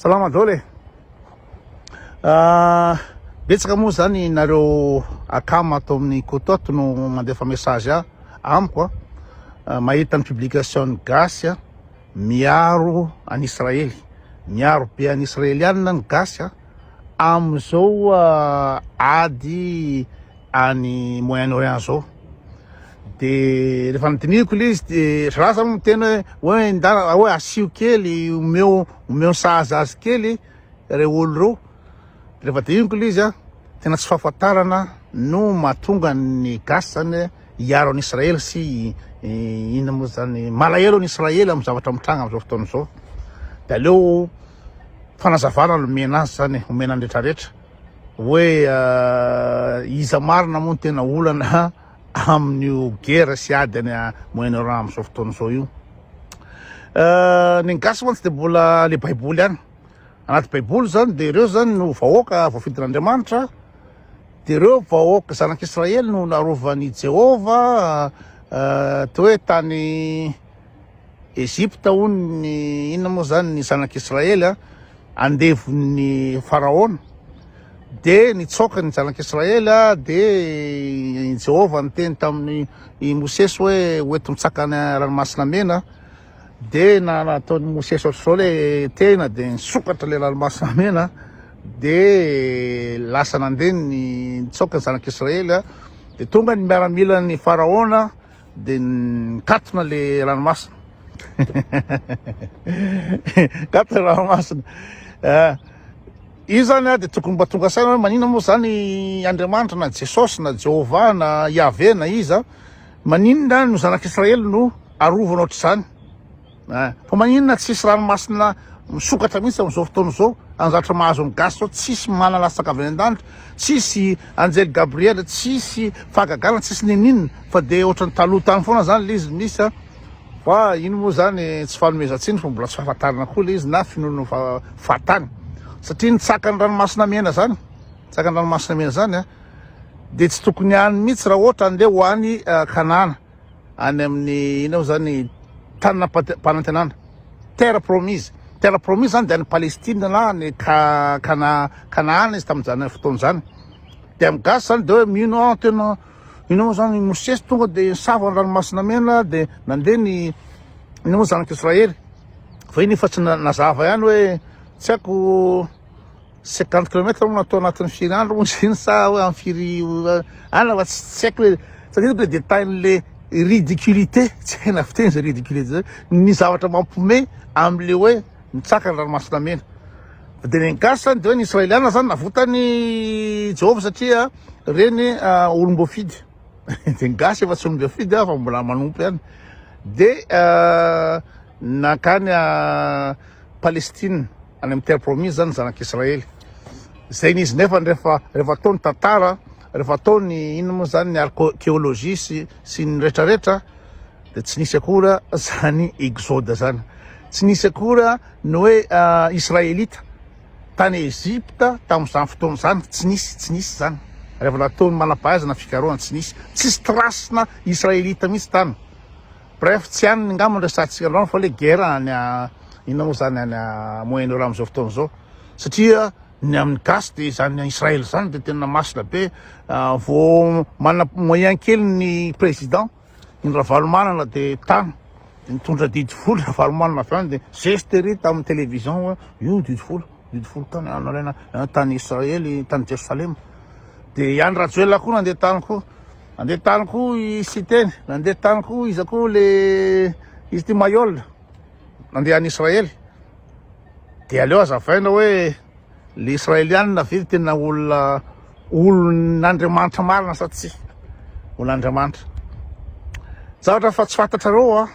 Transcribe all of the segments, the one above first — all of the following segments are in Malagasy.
Salama daholo e. Betsaka moa zany nareo akama atao amin'ny kototo no mandefa message amiko mahita ny publication gasy miaro an Israely, miaro be an Israelianina ny gasy amizao ady any Moyen-Orient zao. De rehefa nodiniko le izy de raha zany tena hoe ndara hoe asio kely omeo sahaza azy kely re olo reo. Rehefa diniko le izy tena tsy fahafantarana no mahatonga ny gasy zany hiaro an Israely sy ina moa zany malahelo an Israely amin'ny zavatra mitranga am'izao fotoana zao. De aleo fanazavana no omena azy zany, omena ny rehetrarehetra hoe iza marina moa ny tena olana amin'io guerre sy ady any Moyen-Orient am'izao fotoana zao io. Ny gasy mantsy de mbola le baiboly ihany. Anaty baiboly zany de ireo zany no vahoaka voafidin'Andriamanitra, de ireo vahoaka zanak'Israely no narovan'i Jehova toa hoe tany Egypta hono ny inona moa zany ny zanak'Israely andevon'ny Pharaon. De nitsoka ny zanak'Israely de Jehova niteny tamin'ny Mosesy hoe hoeto mitsaka ny ranomasina mena. De nataon'ny Mosesy ohatr'izao le tena de nisokatra le ranomasina mena de lasa nandeha nitsoka ny zanak'Israely de tonga ny miaramila ny Pharaon de nikatona le ranomasina. Katona ranomasina. Io zany de tokony mba tonga saina hoe manina moa zany Andriamanitra na Jesosy na Jehova na Yahvé na iza maninona no zanak'Israely no arovana ohatr'izany. Fa maninona tsisy ranomasina misokatra mihitsy am'izao fotoana zao anzatra mahazo ny gasy zao, tsisy manalatsaka avy an-danitra, tsisy anjely Gabriel, tsisy fahagagana, tsisy ninina fa de ohatrany taloha tany foana zany le izy misy fa ino moa zany tsy fanomezantsiny fa mbola tsy fahafantarana koa le izy na finono fahatany satria nitsaka ny ranomasina mena zany, nitsaka ny ranomasina mena zany de tsy tokony hany mihitsy raha ohatra andeha ho any Kanana any amin'ny ina zany tanina panantenana, terre promise. Terre promise zany de any Palestine na ny Kanaana izy tamin'izany fotoana zany. De amin'ny gasy zany de hoe mino tena ino moa zany Mosesy tonga de nisava ny ranomasina mena de nandeha ny ino moa zanak'Israely. Fa iny efa tsy nazava ihany hoe tsy haiko 50 km moa natao anatin'ny firy andro moa ziny sa hoe amin'ny firy ana fa tsy haiko hoe satria le détail ridiculité, tsy haina fiteny zay ridiculité ny zavatra mampiomehy am'le hoe nitsaka ny ranomasina mena. De ny gasy zany de hoe ny Israeliana zany navotany Jehova satria reny olom-boafidy. De ny gasy efa tsy olom-boafidy fa mbola manompo ihany. De nakany Palestine any amin'ny terre promise zany zanak'Israely. Zay n'izy nefa rehefa ataony tantara, rehefa ataony ino moa zany ny archéologie sy ny rehetrarehetra de tsy nisy akora zany exode zany, tsy nisy akora ny hoe Israelita tany Egypta tamin'izany fotoana zany, tsy nisy zany. Rehefa nataony manam-pahaizana fikarohana tsy nisy, tsisy trasina Israelita mihitsy tany. Bref, tsy hany ngamba resantsika androany fa le guerre any ina moa zany any Moyen-Orient am'izao fotoana zao satria ny amin'ny gasy de zany Israely zany de tena masina be. Vo mana moyen kely ny président ny Ravalomanana de tany de nitondra didy folo Ravalomanana avy any de zestery tamin'ny télévision io didy folo tany anarena tany Israely tany Jerusalem. De Iany Rajoelina koa nandeha tany koa, nandeha tany koa i Siteny, nandeha tany koa izy koa le izy ty Mayol nandeha any Israely. De aleo azavaina hoe le Israelianina vety tena olon'Andriamanitra marina sa tsy olon'Andriamanitra. Zavatra fa tsy fantatrareo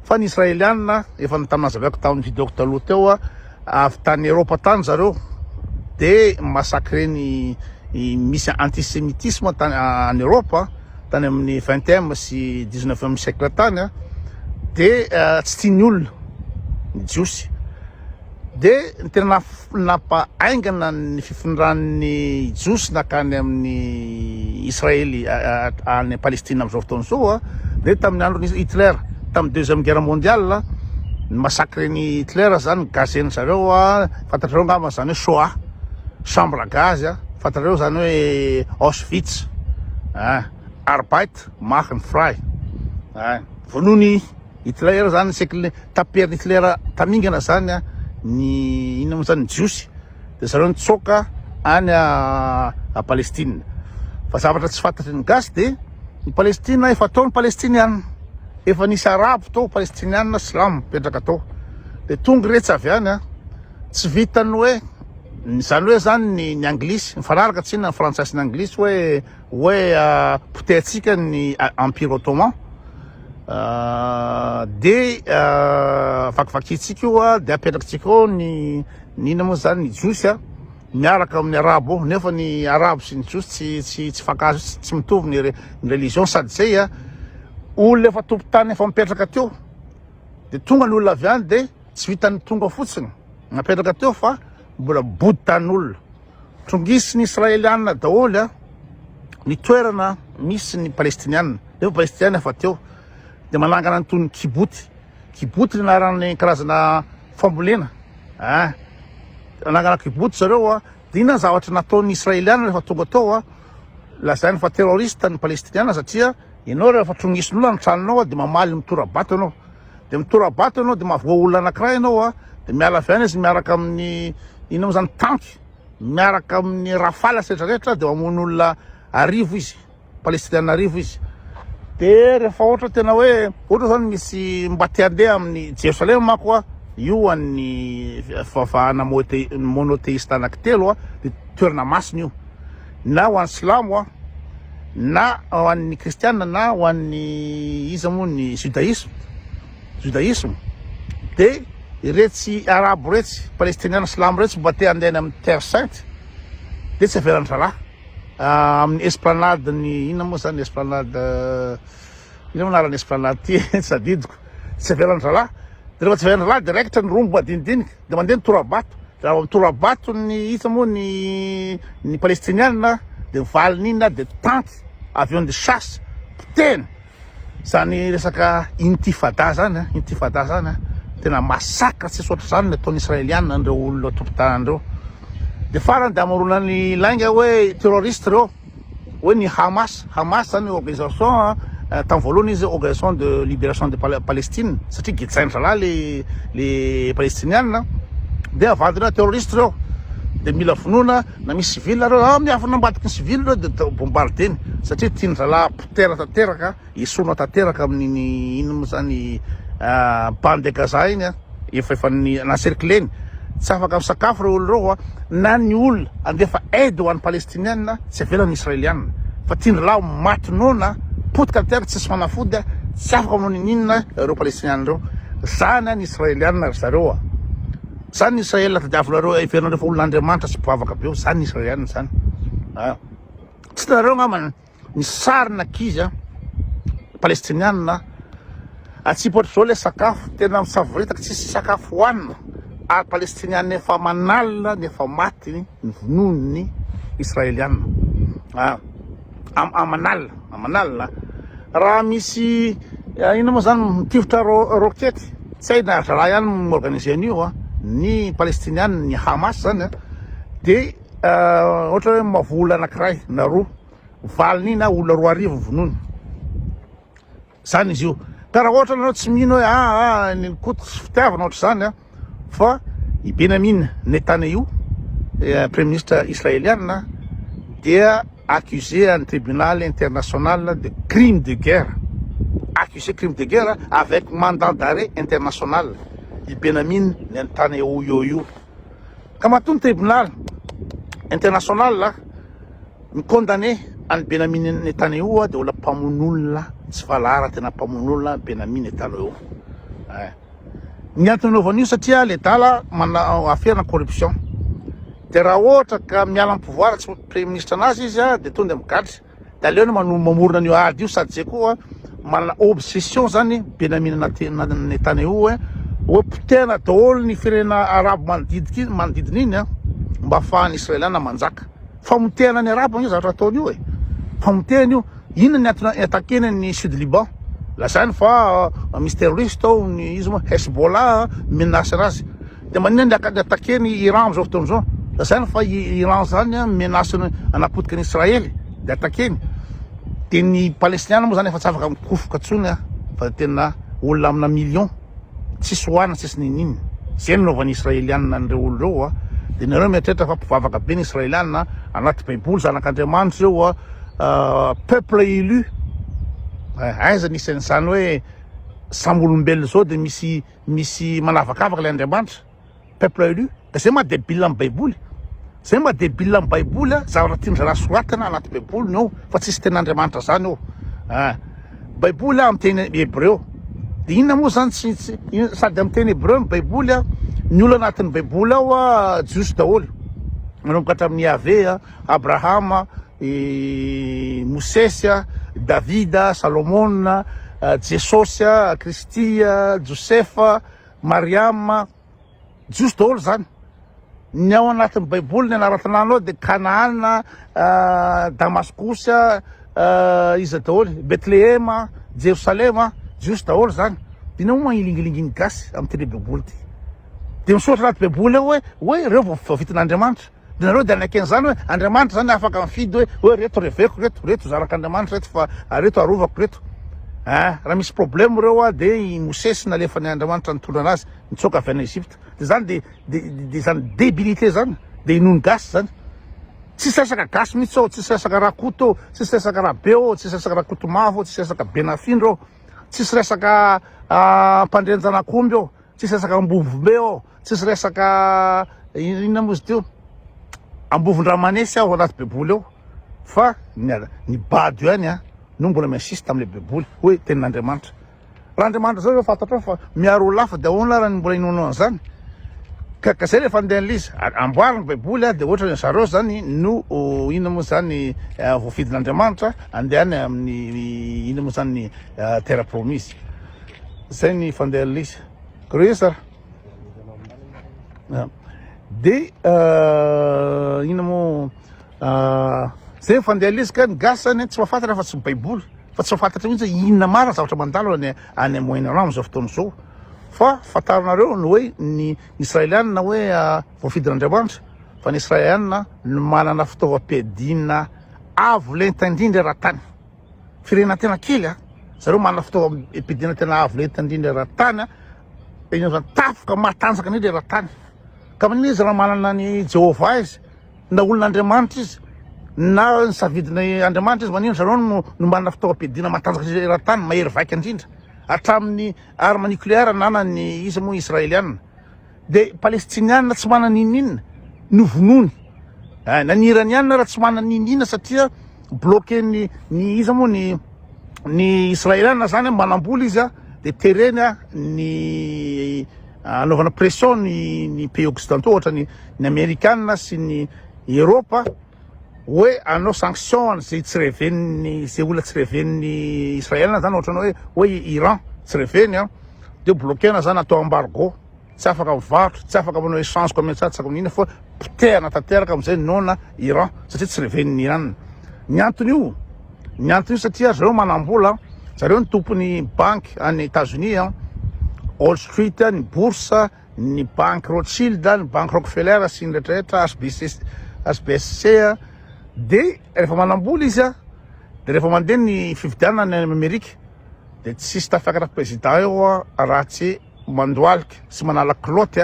fa ny Israelianina efa nitaminazavako tamin'ny videoko taloha teo avy tany Eropa tany zareo de masakre ny misy antisémitisme tany en Europe tany amin'ny 20e sy 19e siècle tany de tsy tiany olona ny jiosy. De tena nampahaingana ny fifindrany jiosy nakany amin'ny Israely any Palestine am'izao fotoana zao de tamin'ny andron'ny Hitler tamin'ny deuxième guerre mondiale ny massacre ny Hitler zany gazeny zareo fantatrareo ngamba zany hoe Shoah, chambre à gaz fantatrareo zany hoe Auschwitz, Arbeit machen frei. Vonony Hitler zany seky taperin'ny Hitler tamingana zany ny inona moa zany jiosy, de zareo nitsoka any a Palestine. Fa zavatra tsy fantatry ny gasy de ny Palestina efa tao ny palestiniana, efa nisy arabo tao palestiniana silamo mipetraka tao, de tonga retsy avy any tsy vitany hoe zany hoe zany ny anglisy mifanaraka tsina ny frantsay sy ny anglisy hoe poteatsika ny empire ottoman, de vakivakitsika io de apetrakintsika ao ny inona moa zany ny jiosy miaraka amin'ny arabo ao, nefa ny arabo sy ny jiosy tsy fankazo, tsy mitovy ny religion, sady zay olona efa tompo-tany efa mipetraka teo, de tonga ny olona avy any de tsy vitany tonga fotsiny napetraka teo fa mbola body tan'olona. Trongisy ny israeliana daholy ny toerana misy ny palestiniana, nefa palestiniana efa teo, de manangana ny toy ny kiboty ny anaran'ny karazana fambolena, manangana kiboty zareo de inona zavatra nataon'ny israeliana rehefa tonga tao lazainy fa terroriste ny palestiniana, satria ianao rehefa trongisin'olona ny tranonao de mamaly mitorabato anao, de mitorabato anao de mahavoa olona anankiray anao de miala avy any izy miaraka amin'ny inona moa zany tanky, miaraka amin'ny rafale rehetrarehetra de mamono olona arivo izy, palestiniana arivo izy. De rehefa ohatra tena hoe ohatra zany misy mba te handeha amin'ny Jerusalem mako io an'ny fivavahana monoteista anankitelo de toerana masina io, na ho an'ny silamo na ho an'ny kristianina na ho an'ny iza moa ny judaisme. De iretsy arabo retsy palestiniana silamo retsy mba te handehany amin'ny terre sainte de tsy avelan'ny zalahy amin'ny esplanade ny inona moa zany esplanade ina manarany esplanade ty tsy adidiko, tsy avelan'ny zalahy, de rehefa tsy avelan'ny zalahy direct ny rombo madinidinika de mandeha ny torabato, de raha mitorabato ny isa moa ny palestiniana de mivaliny iny de tanky avion de chasse poteny zany resaka intifada zany intifada zany tena masakra tsy sotra zany ny ataon'ny israeliana andreo olona tompo-tany andreo. De farany de amarona ny lainga hoe terroriste reo hoe ny Hamas zany organisation tamin'ny voalohany izy organisation de libération de Palestine, satria gitsainy zalahy le palestiniana, de avadina terroriste reo de mila vonoina na misy civil reo miafina ambadiky ny civil reo de bombardeny, satria tiany zalahy potera tanteraka isona tanteraka amin'ny ino moa zany bande Gaza iny efa nacercleny, tsy afaka misakafo reo olo reo na ny olona andefa aide ho an'ny palestiniana tsy avelan'ny israeliana, fa tiany zalahy matinona potika terre tsisy manafody tsy afaka manao ninona reo palestiniana reo. Zany ny israeliana zareo zany ny Israel tadiavinareo iverinareo fa olon'Andriamanitra sy mpivavaka be zany ny israeliana zany. Tsy tanareo ngamba ny sarina kizy palestiniana atsipotry zao le sakafo tena misavoritaka tsisy sakafo hoanina ary palestiniana efa manalina nefa maty ny vonon'ny israeliana amanalina raha misy ina moa zany mitivitra rokety tsy hay na zalahy ihany miorganize an'io ny palestiniana ny Hamas zany de ohatra hoe mavola anankiray na roa valiny na olona roa arivo vonony zany izy io. Ka raha ohatra anao tsy mino hoe ny koto sy fitiavana ohatra zany fa i Benjamin Netanyahu premier ministre israeliana dia accusé en tribunal international de crime de guerre, accusé crime de guerre avec mandat d'arrêt international i Benjamin Netanyahu io. Ka maton'ny tribunal international mi-condamné an'i Benjamin Netanyahu de olona mpamon'olona tsy valara tena mpamon'olona Benjamin Netanyahu. Ny antony anaovan'io satria le dala mana affaire na corruption, de raha ohatra ka miala amin'ny pouvoir tsy premier ministre anazy izy de tonga de migadry, de aleony mamorona an'io ady io, sady zay koa manana obsession zany Benjamin Netanyahu hoe potena daholo ny firenena arabo manodidina iny mba ahafahan'ny israeliana manjaka. Famotehana ny arabo io zavatra ataony io famotehana io. Inona ny antony atakeny ny Sud Liban lazainy fa misy terroriste ao ny izy moa Hezbollah menasy razy de manina atakeny Iran am'izao fotoana zao lazainy fa Iran zany menasy anapotika ny Israely de atakeny de ny palestiniana moa zany efa tsy afaka mikofoka tsony fa tena olona amina million tsisy hoana tsisy nininy zay nanaovan'ny israelianina an'ireo olo reo de nareo mieritreritra fa mpivavaka be ny israelianina anaty baiboly zanak'Andriamanitra reo peuple élu aiza nisany zany hoe samy olombelona zao de misy manavakavaka le Andriamanitra peuple élu de zay maha débile amin'ny baiboly zay maha débile amin'ny baiboly zavatra tian'ny raha soratana anaty baiboly ny ao fa tsisy ten'Andriamanitra zany ao baiboly amin'ny teny hébreu de inona moa zany sady amin'ny teny hébreu ny baiboly ny olo anatin'ny baiboly ao jiosy daholo manomboka hatramin'ny Yahvé Abrahama Mosesy Davida Salomona Jesosy Kristia Josefa Mariama jiosy daholo zany ny ao anatin'ny baiboly ny anaratanana ao de Kanaana Damaskosy iza daholo Betlehema Jerosalema jiosy daholo zany de nao magnilingilinginy gasy amin'ny teny baiboly ty de misoratra anaty baiboly ao hoe reo vao vitan'Andriamanitra de nareo de anakeny zany hoe Andriamanitra zany afaka mifidy hoe reto reveko reto zanak'Andriamanitra reto fa reto arovako reto raha misy problème reo de i Mosesy nalefany Andriamanitra nitondra anazy nitsoka avy any Egypte de zany de zany débilité zany de inony gasy zany tsisy resaka gasy mihitsy ao tsisy resaka rakoto tsisy resaka rabe ao tsisy resaka rakoto mavo tsisy resaka benafindro ao tsisy resaka mpandrenjanak'omby ao tsisy resaka ambovobe ao tsisy resaka inona mozy teo ambovon-dramanesy ao anaty baiboly ao fa ny bady io any no mbola miasisy tam'le baiboly hoe tenin'Andriamanitra raha Andriamanitra zao eo fantatra fa miaro olo hafa de ahoana raha mbola inonao an'izany ka zay rehefa andeha an'lizy amboariny baiboly de ohatra zareo zany no inona moa zany voafidin'Andriamanitra andehany amin'ny inona moa zany ny terre promise zay ny fandeha an'lizy kore sara de inona mo zay fandeha an'lizy ka ny gasy zany tsy mahafantatra fa tsy baiboly fa tsy mahafantatra mihitsy inona marina zavatra mandalo any Moyen-Orient am'izao fotoana zao fa fantarinareo ny hoe ny israelianina hoe voafidin'Andriamanitra fa ny israelianina no manana fitaovam-piadina avo lenta indrindra raha-tany firenena tena kely zareo manana fitaovam-piadina tena avo lenta indrindra raha-tany tafoka matanjaka indrindra raha-tany ka manina izy raha manana ny Jehovah izy na olon'Andriamanitra izy na ny savidina Andriamanitra izy manino zareo no manana fitaovam-piadina matanjaka indrindra raha-tany mahery vaika indrindra hatramin'ny arme nucléaire nanany izy moa israelianina de palestinianina tsy manana ininina novonony na ny iranianina raha tsy manana ininina satria bloqué ny izy moa ny israelianina zany manambola izy de tereny ny anaovana pression ny pays occidentaux ohatra ny amerikanina sy ny Europa hoe anao sanction zay tsy reveniny zay olona tsy reveniny israeliana zany ohatranao hoe Iran tsy reveny de bloquena zany atao embargo tsy afaka mivarotra tsy afaka manao échange commercial tsy afaka minina fa potehana tanteraka am'izay nona Iran satria tsy reveniny Iran ny antony io satria zareo manambola zareo ny tompony banque any États-Unis Wall Street ny bourse ny banque Rothschild ny banque Rockefeller sy ny rehetrarehetra HSBC de rehefa manambola izy de rehefa mandeha ny fividianana any Amerika de tsisy tafiakatra président eo raha tsy mandoalika sy manala kiloty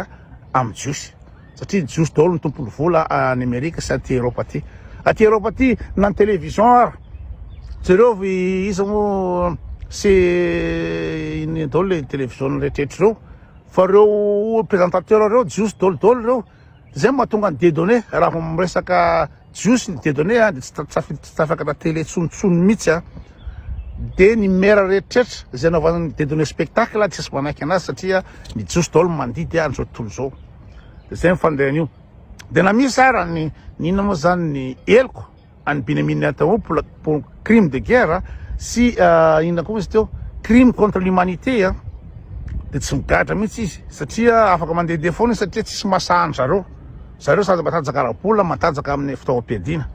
amin'ny jiosy satria jiosy daholo ny tompony vola any Amerika sy aty Europa ty na ny télévision ara zareo izy mo sy iny daholo le télévision rehetrrehetra reo fa reo présentateur reo jiosy daholo reo zay mahatonga ny dédonné raha miresaka jiosy ny dédonné de tsy tafiakatra télé tsontsony mihitsy de ny mera rehetrrehetra zay anaovana ny dédonné spectacle tsy sy manaiky anazy satria ny jiosy daholo mandidy an'izao tontolo zao de zay mifandehan'io de na misy ara ny inona moa zany ny eloko any Benyamin Netanyahu pour crime de guerre sy inona koa izy teo crime contre l'humanité de tsy migadra mihitsy izy satria afaka mandeha foana satria tsisy masahany zareo sady matanjaka arabola matanjaka amin'ny fitaovam-piadina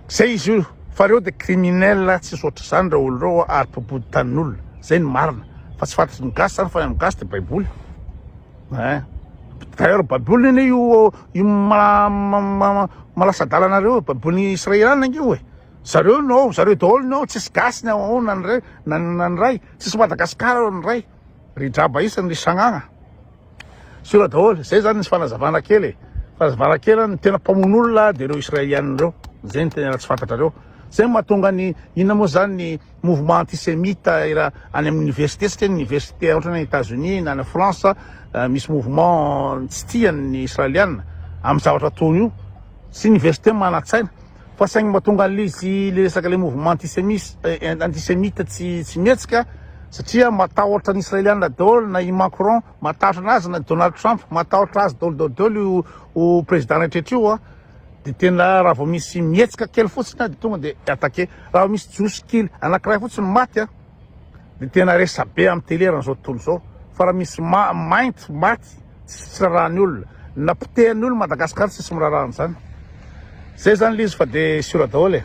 zay izy io fa reo de criminel tsy sotra zany reo olo reo ary mpopody tanin'olona zay ny marina fa tsy fantatry ny gasy zany fa ny gasy de baiboly d'ailleurs baiboly iny io malasadalana baiboly israeliana io zareo no zareo daholo no tsisy gasy ao nan ray tsisy Madagasikara ny ray ry draba isany ry sagnagna sura daholo zay zany nisy fanazavana kely fanazavana kely ny tena mpamon'olona de reo israeliana reo zay ny tena tsy fantatrareo zay mahatonga ny inona moa zany ny mouvement antisémite any amin'ny université satria ny université ohatrany États-Unis na any France misy mouvement tsy tiany israeliana amin'ny zavatra tony io sy université manatsaina fa saigny mahatonga an'izy le resaka le mouvement antisémite tsy mihetsika satria matahotra ny israeliana daholo na i Macron matahotra anazy na Donald Trump matahotra azy daholo o président rehetraretra io de tena raha vao misy mihetsika kely fotsiny de tonga de attaqué raha misy jiosy kely anankiray fotsiny maty de tena resa be amin'ny télé raha zao tontolo zao fa raha misy mainty maty tsy rarahany olona na potehany olona Madagasikara tsisy mirarahany zany zay zany l'izy fa de sura daholo